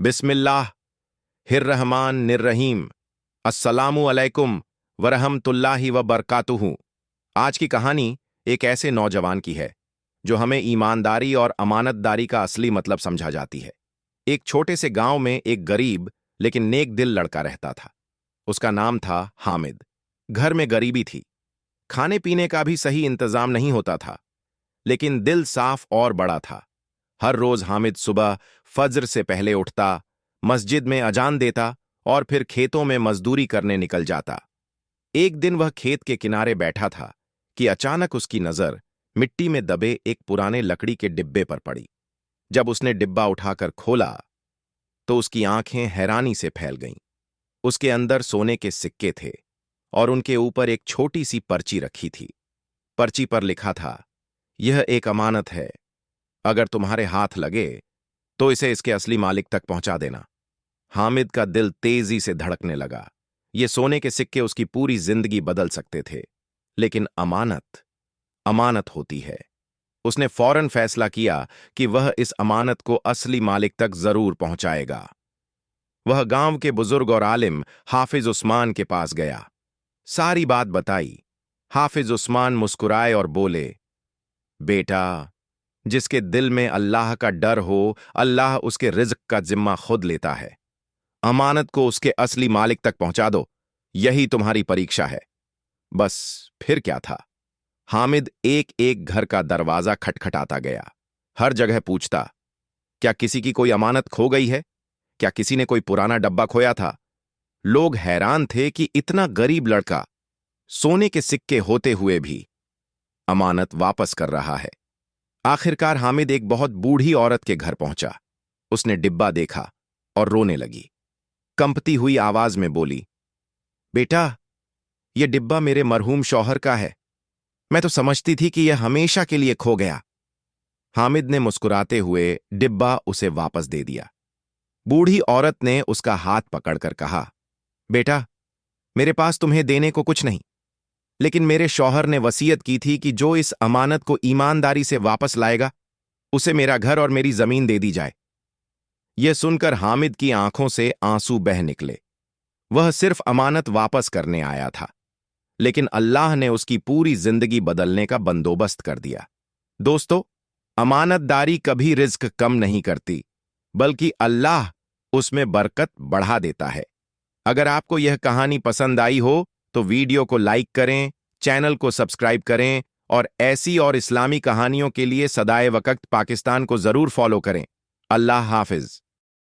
बिस्मिल्लाह हिर्रहमान निर्रहीम। अस्सलामु अलैकुम वरहमतुल्लाहि व बरकातुहू। आज की कहानी एक ऐसे नौजवान की है जो हमें ईमानदारी और अमानतदारी का असली मतलब समझा जाती है। एक छोटे से गांव में एक गरीब लेकिन नेक दिल लड़का रहता था। उसका नाम था हामिद। घर में गरीबी थी, खाने पीने का भी सही इंतजाम नहीं होता था, लेकिन दिल साफ और बड़ा था। हर रोज हामिद सुबह फज्र से पहले उठता, मस्जिद में अजान देता और फिर खेतों में मजदूरी करने निकल जाता। एक दिन वह खेत के किनारे बैठा था कि अचानक उसकी नजर मिट्टी में दबे एक पुराने लकड़ी के डिब्बे पर पड़ी। जब उसने डिब्बा उठाकर खोला तो उसकी आंखें हैरानी से फैल गईं। उसके अंदर सोने के सिक्के थे और उनके ऊपर एक छोटी सी पर्ची रखी थी। पर्ची पर लिखा था, यह एक अमानत है, अगर तुम्हारे हाथ लगे तो इसे इसके असली मालिक तक पहुंचा देना। हामिद का दिल तेजी से धड़कने लगा। ये सोने के सिक्के उसकी पूरी जिंदगी बदल सकते थे, लेकिन अमानत अमानत होती है। उसने फौरन फैसला किया कि वह इस अमानत को असली मालिक तक जरूर पहुंचाएगा। वह गांव के बुजुर्ग और आलिम हाफिज उस्मान के पास गया, सारी बात बताई। हाफिज उस्मान मुस्कुराए और बोले, बेटा, जिसके दिल में अल्लाह का डर हो, अल्लाह उसके रिज्क का जिम्मा खुद लेता है। अमानत को उसके असली मालिक तक पहुंचा दो, यही तुम्हारी परीक्षा है। बस फिर क्या था, हामिद एक एक घर का दरवाजा खटखटाता गया। हर जगह पूछता, क्या किसी की कोई अमानत खो गई है? क्या किसी ने कोई पुराना डब्बा खोया था? लोग हैरान थे कि इतना गरीब लड़का सोने के सिक्के होते हुए भी अमानत वापस कर रहा है। आखिरकार हामिद एक बहुत बूढ़ी औरत के घर पहुंचा। उसने डिब्बा देखा और रोने लगी। कंपती हुई आवाज में बोली, बेटा, यह डिब्बा मेरे मरहूम शौहर का है। मैं तो समझती थी कि यह हमेशा के लिए खो गया। हामिद ने मुस्कुराते हुए डिब्बा उसे वापस दे दिया। बूढ़ी औरत ने उसका हाथ पकड़कर कहा, बेटा, मेरे पास तुम्हें देने को कुछ नहीं, लेकिन मेरे शौहर ने वसीयत की थी कि जो इस अमानत को ईमानदारी से वापस लाएगा, उसे मेरा घर और मेरी जमीन दे दी जाए। यह सुनकर हामिद की आंखों से आंसू बह निकले। वह सिर्फ अमानत वापस करने आया था, लेकिन अल्लाह ने उसकी पूरी जिंदगी बदलने का बंदोबस्त कर दिया। दोस्तों, अमानतदारी कभी रिज्क कम नहीं करती, बल्कि अल्लाह उसमें बरकत बढ़ा देता है। अगर आपको यह कहानी पसंद आई हो तो वीडियो को लाइक करें, चैनल को सब्सक्राइब करें और ऐसी और इस्लामी कहानियों के लिए सदाए वक्त पाकिस्तान को जरूर फॉलो करें। अल्लाह हाफिज।